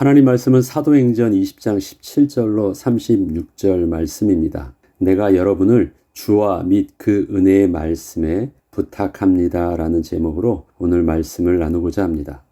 하나님 말씀은 사도행전 20장 17절로 36절 말씀입니다. 내가 여러분을 주와 및 그 은혜의 말씀에 부탁합니다 라는 제목으로 오늘 말씀을 나누고자 합니다.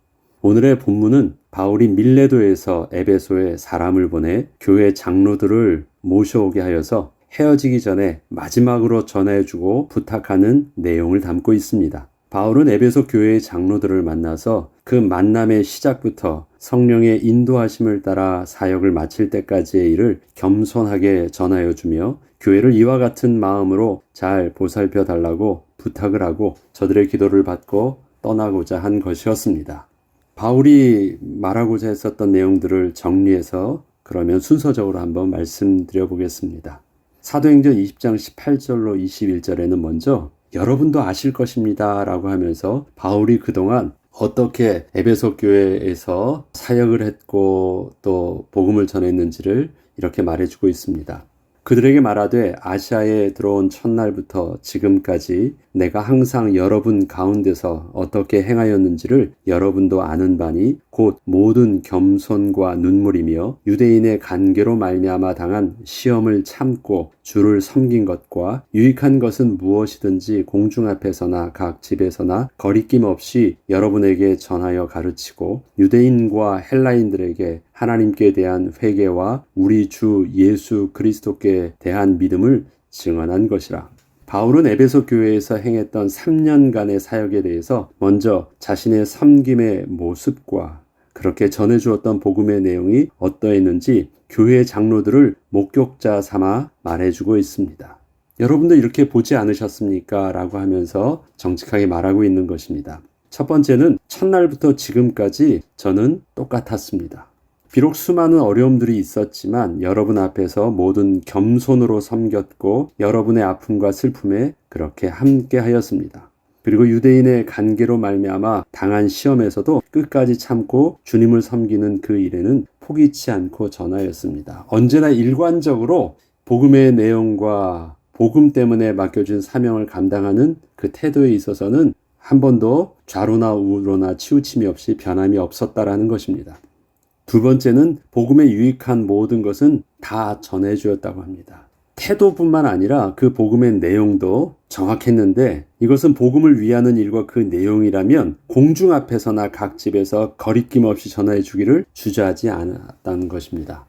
오늘의 본문은 바울이 밀레도에서 에베소에 사람을 보내 교회 장로들을 모셔오게 하여서 헤어지기 전에 마지막으로 전해주고 부탁하는 내용을 담고 있습니다. 바울은 에베소 교회의 장로들을 만나서 그 만남의 시작부터 성령의 인도하심을 따라 사역을 마칠 때까지의 일을 겸손하게 전하여 주며 교회를 이와 같은 마음으로 잘 보살펴 달라고 부탁을 하고 저들의 기도를 받고 떠나고자 한 것이었습니다. 바울이 말하고자 했었던 내용들을 정리해서 그러면 순서적으로 한번 말씀드려 보겠습니다. 사도행전 20장 18절로 21절에는 먼저 여러분도 아실 것입니다 라고 하면서 바울이 그동안 어떻게 에베소 교회에서 사역을 했고 또 복음을 전했는지를 이렇게 말해주고 있습니다. 그들에게 말하되 아시아에 들어온 첫날부터 지금까지 내가 항상 여러분 가운데서 어떻게 행하였는지를 여러분도 아는 바니 곧 모든 겸손과 눈물이며 유대인의 간계로 말미암아 당한 시험을 참고 주를 섬긴 것과 유익한 것은 무엇이든지 공중 앞에서나 각 집에서나 거리낌 없이 여러분에게 전하여 가르치고 유대인과 헬라인들에게 하나님께 대한 회개와 우리 주 예수 그리스도께 대한 믿음을 증언한 것이라. 바울은 에베소 교회에서 행했던 3년간의 사역에 대해서 먼저 자신의 섬김의 모습과 그렇게 전해주었던 복음의 내용이 어떠했는지 교회 장로들을 목격자 삼아 말해주고 있습니다. 여러분도 이렇게 보지 않으셨습니까? 라고 하면서 정직하게 말하고 있는 것입니다. 첫 번째는 첫날부터 지금까지 저는 똑같았습니다. 비록 수많은 어려움들이 있었지만 여러분 앞에서 모든 겸손으로 섬겼고 여러분의 아픔과 슬픔에 그렇게 함께 하였습니다. 그리고 유대인의 간계로 말미암아 당한 시험에서도 끝까지 참고 주님을 섬기는 그 일에는 포기치 않고 전하였습니다. 언제나 일관적으로 복음의 내용과 복음 때문에 맡겨준 사명을 감당하는 그 태도에 있어서는 한 번도 좌로나 우로나 치우침이 없이 변함이 없었다라는 것입니다. 두 번째는 복음에 유익한 모든 것은 다 전해주었다고 합니다. 태도뿐만 아니라 그 복음의 내용도 정확했는데 이것은 복음을 위하는 일과 그 내용이라면 공중 앞에서나 각 집에서 거리낌 없이 전해 주기를 주저하지 않았다는 것입니다.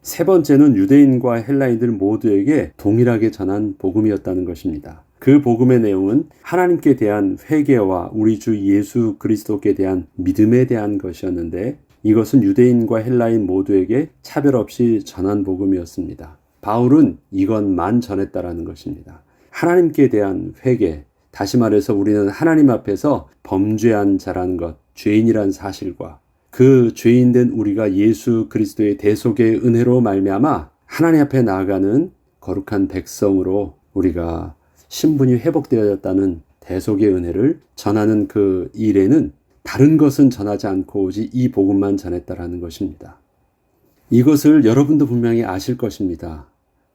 세 번째는 유대인과 헬라인들 모두에게 동일하게 전한 복음이었다는 것입니다. 그 복음의 내용은 하나님께 대한 회개와 우리 주 예수 그리스도께 대한 믿음에 대한 것이었는데 이것은 유대인과 헬라인 모두에게 차별 없이 전한 복음이었습니다. 바울은 이것만 전했다라는 것입니다. 하나님께 대한 회개, 다시 말해서 우리는 하나님 앞에서 범죄한 자라는 것, 죄인이란 사실과 그 죄인된 우리가 예수 그리스도의 대속의 은혜로 말미암아 하나님 앞에 나아가는 거룩한 백성으로 우리가 신분이 회복되어졌다는 대속의 은혜를 전하는 그 일에는 다른 것은 전하지 않고 오직 이 복음만 전했다라는 것입니다. 이것을 여러분도 분명히 아실 것입니다.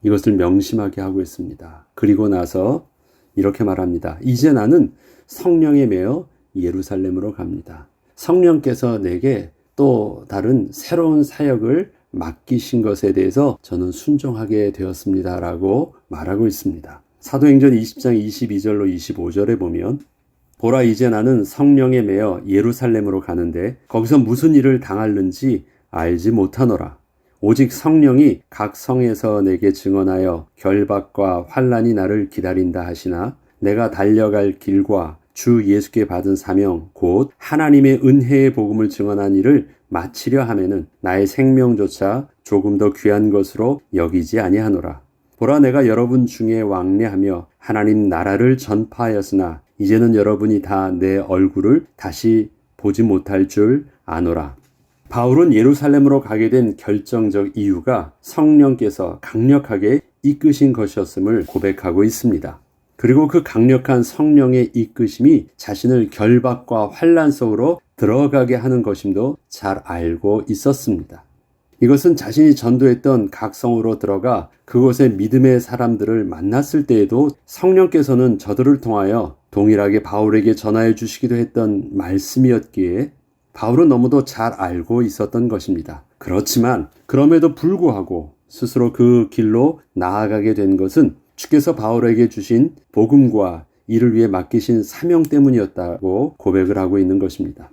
이것을 명심하게 하고 있습니다. 그리고 나서 이렇게 말합니다. 이제 나는 성령에 매여 예루살렘으로 갑니다. 성령께서 내게 또 다른 새로운 사역을 맡기신 것에 대해서 저는 순종하게 되었습니다. 라고 말하고 있습니다. 사도행전 20장 22절로 25절에 보면 보라 이제 나는 성령에 매여 예루살렘으로 가는데 거기서 무슨 일을 당할는지 알지 못하노라. 오직 성령이 각 성에서 내게 증언하여 결박과 환난이 나를 기다린다 하시나 내가 달려갈 길과 주 예수께 받은 사명 곧 하나님의 은혜의 복음을 증언한 일을 마치려 하면은 나의 생명조차 조금 더 귀한 것으로 여기지 아니하노라. 보라 내가 여러분 중에 왕래하며 하나님 나라를 전파하였으나 이제는 여러분이 다 내 얼굴을 다시 보지 못할 줄 아노라. 바울은 예루살렘으로 가게 된 결정적 이유가 성령께서 강력하게 이끄신 것이었음을 고백하고 있습니다. 그리고 그 강력한 성령의 이끄심이 자신을 결박과 환난 속으로 들어가게 하는 것임도 잘 알고 있었습니다. 이것은 자신이 전도했던 각 성으로 들어가 그곳의 믿음의 사람들을 만났을 때에도 성령께서는 저들을 통하여 동일하게 바울에게 전하여 주시기도 했던 말씀이었기에 바울은 너무도 잘 알고 있었던 것입니다. 그렇지만 그럼에도 불구하고 스스로 그 길로 나아가게 된 것은 주께서 바울에게 주신 복음과 이를 위해 맡기신 사명 때문이었다고 고백을 하고 있는 것입니다.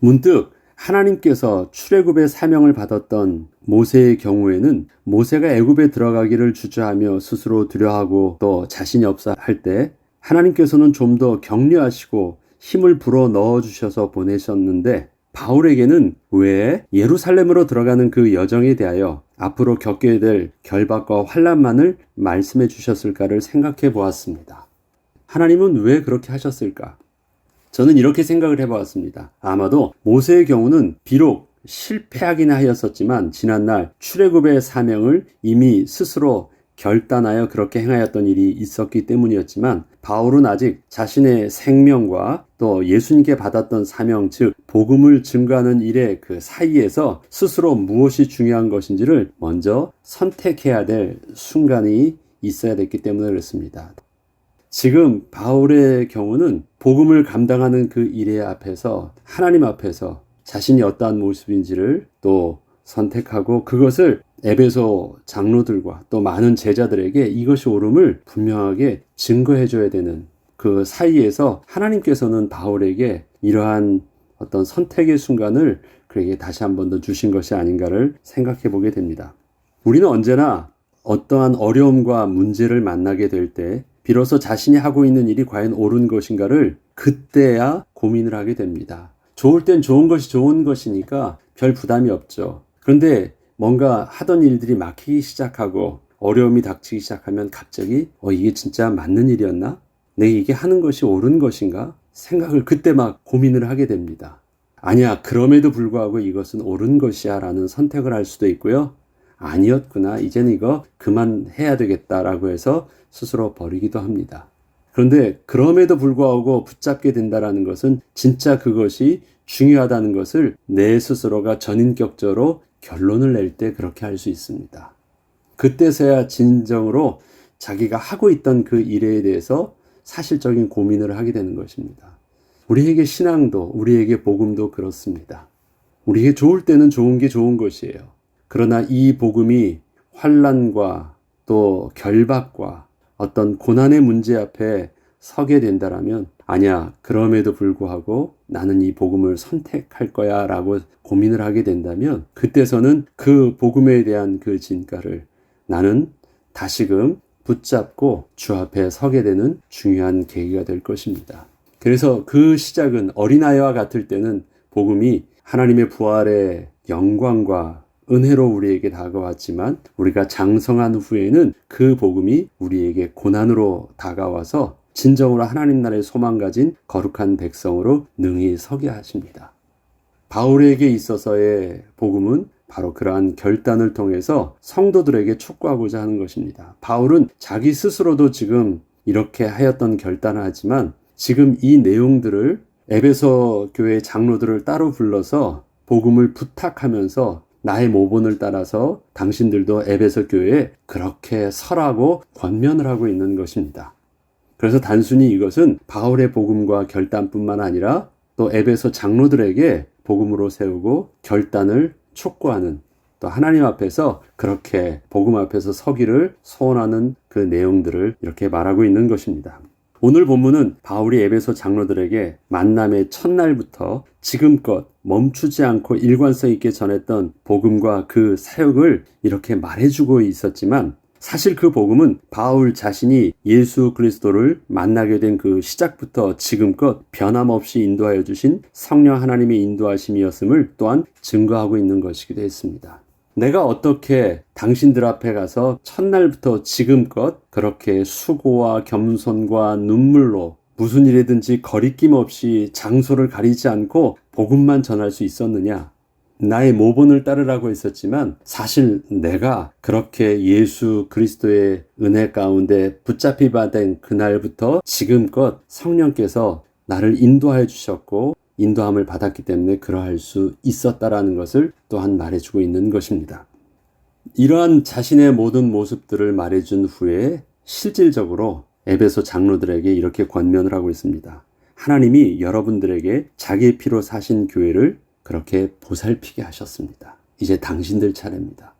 문득 하나님께서 출애굽의 사명을 받았던 모세의 경우에는 모세가 애굽에 들어가기를 주저하며 스스로 두려워하고 또 자신이 없어 할 때 하나님께서는 좀 더 격려하시고 힘을 불어 넣어주셔서 보내셨는데 바울에게는 왜 예루살렘으로 들어가는 그 여정에 대하여 앞으로 겪게 될 결박과 환난만을 말씀해 주셨을까를 생각해 보았습니다. 하나님은 왜 그렇게 하셨을까? 저는 이렇게 생각을 해보았습니다. 아마도 모세의 경우는 비록 실패하긴 하였었지만 지난날 출애굽의 사명을 이미 스스로 결단하여 그렇게 행하였던 일이 있었기 때문이었지만 바울은 아직 자신의 생명과 또 예수님께 받았던 사명, 즉 복음을 증거하는 일의 그 사이에서 스스로 무엇이 중요한 것인지를 먼저 선택해야 될 순간이 있어야 됐기 때문에 그렇습니다. 지금 바울의 경우는 복음을 감당하는 그 일의 앞에서 하나님 앞에서 자신이 어떠한 모습인지를 또 선택하고 그것을 에베소 장로들과 또 많은 제자들에게 이것이 옳음을 분명하게 증거해 줘야 되는 그 사이에서 하나님께서는 바울에게 이러한 어떤 선택의 순간을 그에게 다시 한 번 더 주신 것이 아닌가를 생각해 보게 됩니다. 우리는 언제나 어떠한 어려움과 문제를 만나게 될 때 비로소 자신이 하고 있는 일이 과연 옳은 것인가를 그때야 고민을 하게 됩니다. 좋을 땐 좋은 것이 좋은 것이니까 별 부담이 없죠. 그런데 뭔가 하던 일들이 막히기 시작하고 어려움이 닥치기 시작하면 갑자기 이게 진짜 맞는 일이었나? 내가 이게 하는 것이 옳은 것인가? 생각을 그때 막 고민을 하게 됩니다. 아니야, 그럼에도 불구하고 이것은 옳은 것이야 라는 선택을 할 수도 있고요. 아니었구나, 이제는 이거 그만해야 되겠다라고 해서 스스로 버리기도 합니다. 그런데 그럼에도 불구하고 붙잡게 된다는 것은 진짜 그것이 중요하다는 것을 내 스스로가 전인격적으로 결론을 낼 때 그렇게 할 수 있습니다. 그때서야 진정으로 자기가 하고 있던 그 일에 대해서 사실적인 고민을 하게 되는 것입니다. 우리에게 신앙도 우리에게 복음도 그렇습니다. 우리에게 좋을 때는 좋은 게 좋은 것이에요. 그러나 이 복음이 환난과 또 결박과 어떤 고난의 문제 앞에 서게 된다라면 아니야, 그럼에도 불구하고 나는 이 복음을 선택할 거야 라고 고민을 하게 된다면 그때서는 그 복음에 대한 그 진가를 나는 다시금 붙잡고 주 앞에 서게 되는 중요한 계기가 될 것입니다. 그래서 그 시작은 어린아이와 같을 때는 복음이 하나님의 부활의 영광과 은혜로 우리에게 다가왔지만 우리가 장성한 후에는 그 복음이 우리에게 고난으로 다가와서 진정으로 하나님 나라의 소망 가진 거룩한 백성으로 능히 서게 하십니다. 바울에게 있어서의 복음은 바로 그러한 결단을 통해서 성도들에게 촉구하고자 하는 것입니다. 바울은 자기 스스로도 지금 이렇게 하였던 결단을 하지만 지금 이 내용들을 에베소 교회 장로들을 따로 불러서 복음을 부탁하면서 나의 모본을 따라서 당신들도 에베소 교회에 그렇게 서라고 권면을 하고 있는 것입니다. 그래서 단순히 이것은 바울의 복음과 결단뿐만 아니라 또 에베소 장로들에게 복음으로 세우고 결단을 촉구하는 또 하나님 앞에서 그렇게 복음 앞에서 서기를 소원하는 그 내용들을 이렇게 말하고 있는 것입니다. 오늘 본문은 바울이 에베소 장로들에게 만남의 첫날부터 지금껏 멈추지 않고 일관성 있게 전했던 복음과 그 사역을 이렇게 말해주고 있었지만 사실 그 복음은 바울 자신이 예수 그리스도를 만나게 된 그 시작부터 지금껏 변함없이 인도하여 주신 성령 하나님의 인도하심이었음을 또한 증거하고 있는 것이기도 했습니다. 내가 어떻게 당신들 앞에 가서 첫날부터 지금껏 그렇게 수고와 겸손과 눈물로 무슨 일이든지 거리낌 없이 장소를 가리지 않고 복음만 전할 수 있었느냐? 나의 모본을 따르라고 했었지만 사실 내가 그렇게 예수 그리스도의 은혜 가운데 붙잡히 받은 그날부터 지금껏 성령께서 나를 인도하여 주셨고 인도함을 받았기 때문에 그러할 수 있었다라는 것을 또한 말해주고 있는 것입니다. 이러한 자신의 모든 모습들을 말해준 후에 실질적으로 에베소 장로들에게 이렇게 권면을 하고 있습니다. 하나님이 여러분들에게 자기의 피로 사신 교회를 그렇게 보살피게 하셨습니다. 이제 당신들 차례입니다.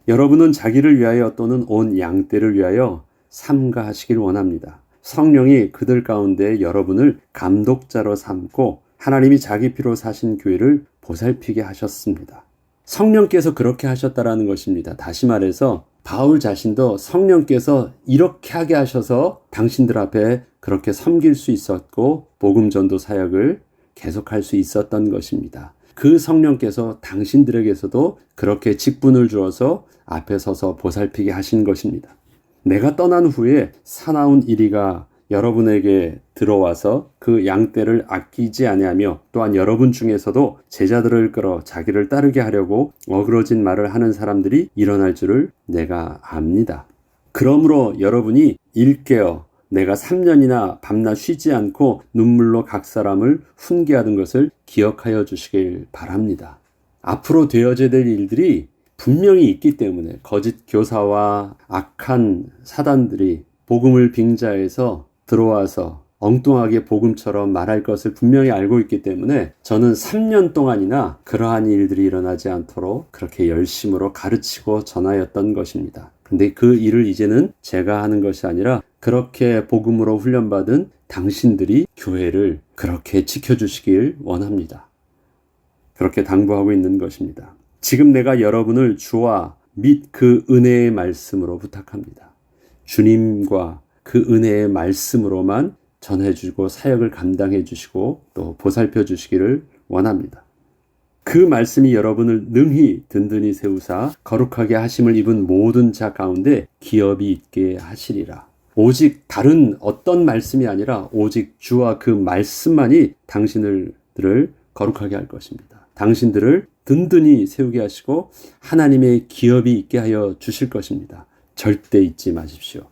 여러분은 자기를 위하여 또는 온 양떼를 위하여 삼가하시길 원합니다. 성령이 그들 가운데 여러분을 감독자로 삼고 하나님이 자기 피로 사신 교회를 보살피게 하셨습니다. 성령께서 그렇게 하셨다라는 것입니다. 다시 말해서 바울 자신도 성령께서 이렇게 하게 하셔서 당신들 앞에 그렇게 섬길 수 있었고 복음 전도 사역을 계속할 수 있었던 것입니다. 그 성령께서 당신들에게서도 그렇게 직분을 주어서 앞에 서서 보살피게 하신 것입니다. 내가 떠난 후에 사나운 이리가 여러분에게 들어와서 그 양떼를 아끼지 아니하며 또한 여러분 중에서도 제자들을 끌어 자기를 따르게 하려고 어그러진 말을 하는 사람들이 일어날 줄을 내가 압니다. 그러므로 여러분이 일깨어 내가 3년이나 밤낮 쉬지 않고 눈물로 각 사람을 훈계하던 것을 기억하여 주시길 바랍니다. 앞으로 되어져야 될 일들이 분명히 있기 때문에 거짓 교사와 악한 사단들이 복음을 빙자해서 들어와서 엉뚱하게 복음처럼 말할 것을 분명히 알고 있기 때문에 저는 3년 동안이나 그러한 일들이 일어나지 않도록 그렇게 열심으로 가르치고 전하였던 것입니다. 근데 그 일을 이제는 제가 하는 것이 아니라 그렇게 복음으로 훈련받은 당신들이 교회를 그렇게 지켜주시길 원합니다. 그렇게 당부하고 있는 것입니다. 지금 내가 여러분을 주와 및 그 은혜의 말씀으로 부탁합니다. 주님과 그 은혜의 말씀으로만 전해주고 사역을 감당해 주시고 또 보살펴 주시기를 원합니다. 그 말씀이 여러분을 능히 든든히 세우사 거룩하게 하심을 입은 모든 자 가운데 기업이 있게 하시리라. 오직 다른 어떤 말씀이 아니라 오직 주와 그 말씀만이 당신들을 거룩하게 할 것입니다. 당신들을 든든히 세우게 하시고 하나님의 기업이 있게 하여 주실 것입니다. 절대 잊지 마십시오.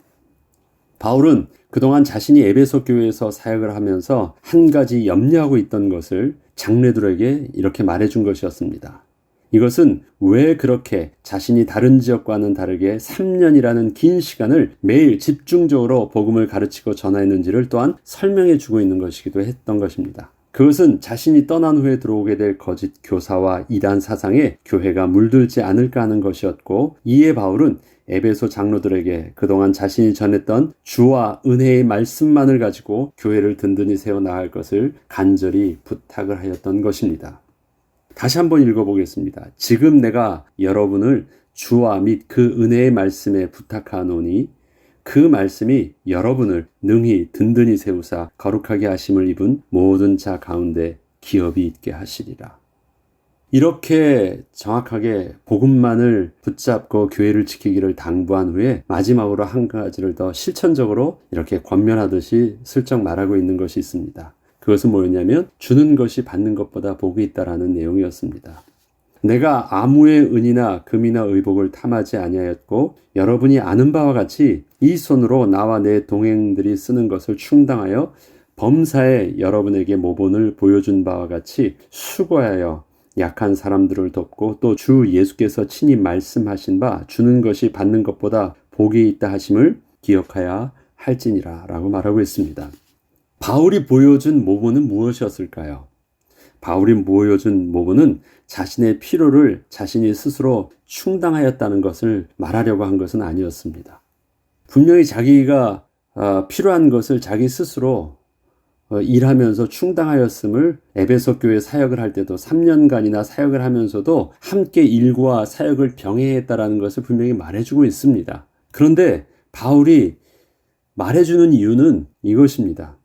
바울은 그동안 자신이 에베소 교회에서 사역을 하면서 한 가지 염려하고 있던 것을 장로들에게 이렇게 말해준 것이었습니다. 이것은 왜 그렇게 자신이 다른 지역과는 다르게 3년이라는 긴 시간을 매일 집중적으로 복음을 가르치고 전하였는지를 또한 설명해 주고 있는 것이기도 했던 것입니다. 그것은 자신이 떠난 후에 들어오게 될 거짓 교사와 이단 사상에 교회가 물들지 않을까 하는 것이었고, 이에 바울은 에베소 장로들에게 그동안 자신이 전했던 주와 은혜의 말씀만을 가지고 교회를 든든히 세워나갈 것을 간절히 부탁을 하였던 것입니다. 다시 한번 읽어보겠습니다. 지금 내가 여러분을 주와 및 그 은혜의 말씀에 부탁하노니 그 말씀이 여러분을 능히 든든히 세우사 거룩하게 하심을 입은 모든 자 가운데 기업이 있게 하시리라. 이렇게 정확하게 복음만을 붙잡고 교회를 지키기를 당부한 후에 마지막으로 한 가지를 더 실천적으로 이렇게 권면하듯이 슬쩍 말하고 있는 것이 있습니다. 그것은 뭐였냐면 주는 것이 받는 것보다 복이 있다라는 내용이었습니다. 내가 아무의 은이나 금이나 의복을 탐하지 아니하였고 여러분이 아는 바와 같이 이 손으로 나와 내 동행들이 쓰는 것을 충당하여 범사에 여러분에게 모본을 보여준 바와 같이 수고하여 약한 사람들을 돕고 또 주 예수께서 친히 말씀하신 바 주는 것이 받는 것보다 복이 있다 하심을 기억하여야 할지니라 라고 말하고 있습니다. 바울이 보여준 모본은 무엇이었을까요? 바울이 보여준 모본은 자신의 필요를 자신이 스스로 충당하였다는 것을 말하려고 한 것은 아니었습니다. 분명히 자기가 필요한 것을 자기 스스로 일하면서 충당하였음을 에베소 교회 사역을 할 때도 3년간이나 사역을 하면서도 함께 일과 사역을 병행했다라는 것을 분명히 말해주고 있습니다. 그런데 바울이 말해주는 이유는 이것입니다.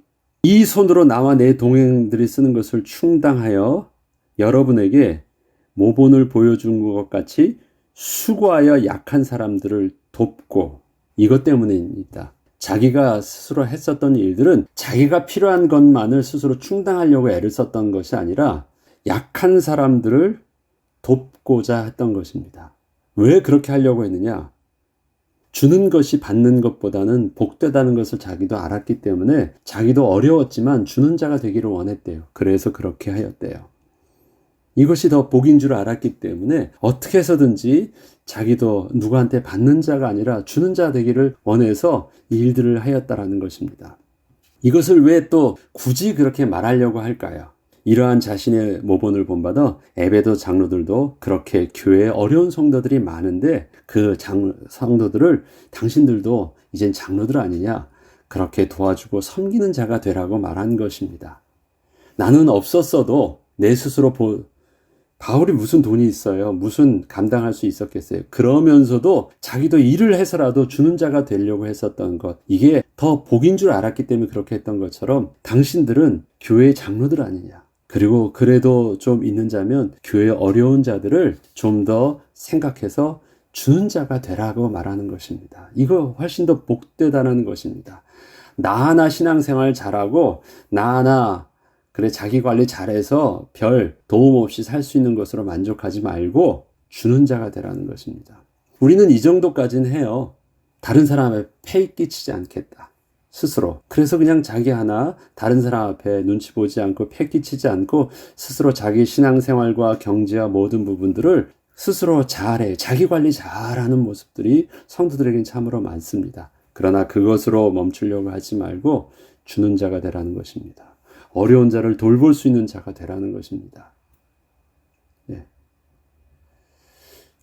이 손으로 나와 내 동행들이 쓰는 것을 충당하여 여러분에게 모본을 보여준 것 같이 수고하여 약한 사람들을 돕고, 이것 때문입니다. 자기가 스스로 했었던 일들은 자기가 필요한 것만을 스스로 충당하려고 애를 썼던 것이 아니라 약한 사람들을 돕고자 했던 것입니다. 왜 그렇게 하려고 했느냐? 주는 것이 받는 것보다는 복되다는 것을 자기도 알았기 때문에 자기도 어려웠지만 주는 자가 되기를 원했대요. 그래서 그렇게 하였대요. 이것이 더 복인 줄 알았기 때문에 어떻게 해서든지 자기도 누구한테 받는 자가 아니라 주는 자 되기를 원해서 이 일들을 하였다라는 것입니다. 이것을 왜 또 굳이 그렇게 말하려고 할까요? 이러한 자신의 모본을 본받아 에베소 장로들도 그렇게 교회에 어려운 성도들이 많은데 그 성도들을 당신들도 이젠 장로들 아니냐? 그렇게 도와주고 섬기는 자가 되라고 말한 것입니다. 나는 없었어도 내 스스로 바울이 무슨 돈이 있어요? 무슨 감당할 수 있었겠어요? 그러면서도 자기도 일을 해서라도 주는 자가 되려고 했었던 것. 이게 더 복인 줄 알았기 때문에 그렇게 했던 것처럼 당신들은 교회의 장로들 아니냐. 그리고 그래도 좀 있는 자면 교회 어려운 자들을 좀 더 생각해서 주는 자가 되라고 말하는 것입니다. 이거 훨씬 더 복되다는 것입니다. 나 하나 신앙생활 잘하고 나 하나 그래 자기 관리 잘해서 별 도움 없이 살 수 있는 것으로 만족하지 말고 주는 자가 되라는 것입니다. 우리는 이 정도까지는 해요. 다른 사람에 폐 끼치지 않겠다. 스스로. 그래서 그냥 자기 하나 다른 사람 앞에 눈치 보지 않고 폐 끼치지 않고 스스로 자기 신앙생활과 경제와 모든 부분들을 스스로 잘해. 자기 관리 잘하는 모습들이 성도들에겐 참으로 많습니다. 그러나 그것으로 멈추려고 하지 말고 주는 자가 되라는 것입니다. 어려운 자를 돌볼 수 있는 자가 되라는 것입니다. 예.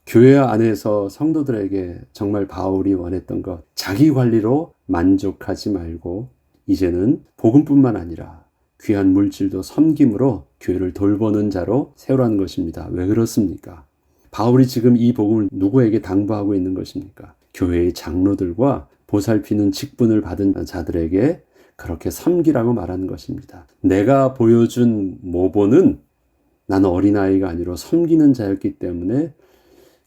교회 안에서 성도들에게 정말 바울이 원했던 것, 자기 관리로 만족하지 말고 이제는 복음뿐만 아니라 귀한 물질도 섬김으로 교회를 돌보는 자로 세우라는 것입니다. 왜 그렇습니까? 바울이 지금 이 복음을 누구에게 당부하고 있는 것입니까? 교회의 장로들과 보살피는 직분을 받은 자들에게 그렇게 섬기라고 말하는 것입니다. 내가 보여준 모본은 나는 어린아이가 아니라 섬기는 자였기 때문에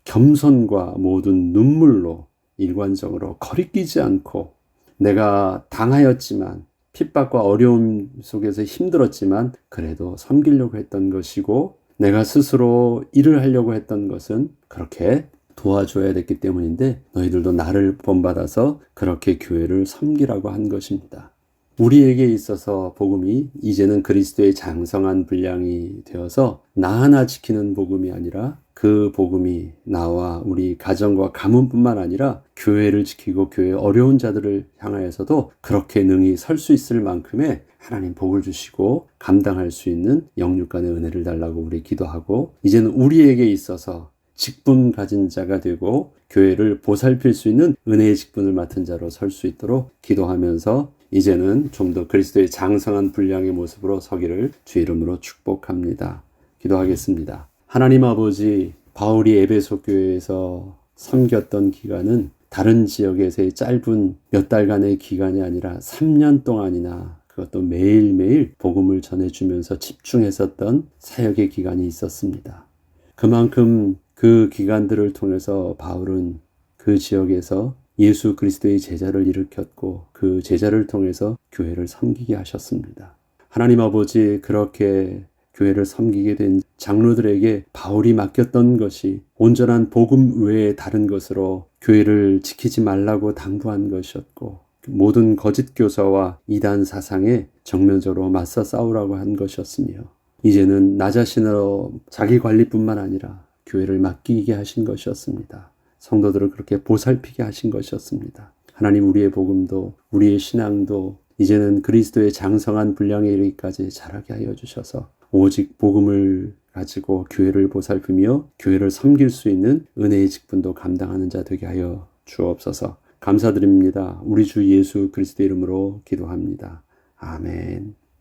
겸손과 모든 눈물로 일관적으로 거리끼지 않고 내가 당하였지만 핍박과 어려움 속에서 힘들었지만 그래도 섬기려고 했던 것이고 내가 스스로 일을 하려고 했던 것은 그렇게 도와줘야 됐기 때문인데 너희들도 나를 본받아서 그렇게 교회를 섬기라고 한 것입니다. 우리에게 있어서 복음이 이제는 그리스도의 장성한 분량이 되어서 나 하나 지키는 복음이 아니라 그 복음이 나와 우리 가정과 가문뿐만 아니라 교회를 지키고 교회의 어려운 자들을 향하여서도 그렇게 능히 설 수 있을 만큼의 하나님 복을 주시고 감당할 수 있는 영육간의 은혜를 달라고 우리 기도하고 이제는 우리에게 있어서 직분 가진 자가 되고 교회를 보살필 수 있는 은혜의 직분을 맡은 자로 설 수 있도록 기도하면서 이제는 좀 더 그리스도의 장성한 분량의 모습으로 서기를 주 이름으로 축복합니다. 기도하겠습니다. 하나님 아버지, 바울이 에베소 교회에서 섬겼던 기간은 다른 지역에서의 짧은 몇 달간의 기간이 아니라 3년 동안이나 그것도 매일매일 복음을 전해주면서 집중했었던 사역의 기간이 있었습니다. 그만큼 그 기간들을 통해서 바울은 그 지역에서 예수 그리스도의 제자를 일으켰고 그 제자를 통해서 교회를 섬기게 하셨습니다. 하나님 아버지, 그렇게 교회를 섬기게 된 장로들에게 바울이 맡겼던 것이 온전한 복음 외에 다른 것으로 교회를 지키지 말라고 당부한 것이었고 모든 거짓 교사와 이단 사상에 정면적으로 맞서 싸우라고 한 것이었으며 이제는 나 자신으로 자기 관리뿐만 아니라 교회를 맡기게 하신 것이었습니다. 성도들을 그렇게 보살피게 하신 것이었습니다. 하나님, 우리의 복음도 우리의 신앙도 이제는 그리스도의 장성한 분량에 이르기까지 자라게 하여 주셔서 오직 복음을 가지고 교회를 보살피며 교회를 섬길 수 있는 은혜의 직분도 감당하는 자 되게 하여 주옵소서. 감사드립니다. 우리 주 예수 그리스도 이름으로 기도합니다. 아멘.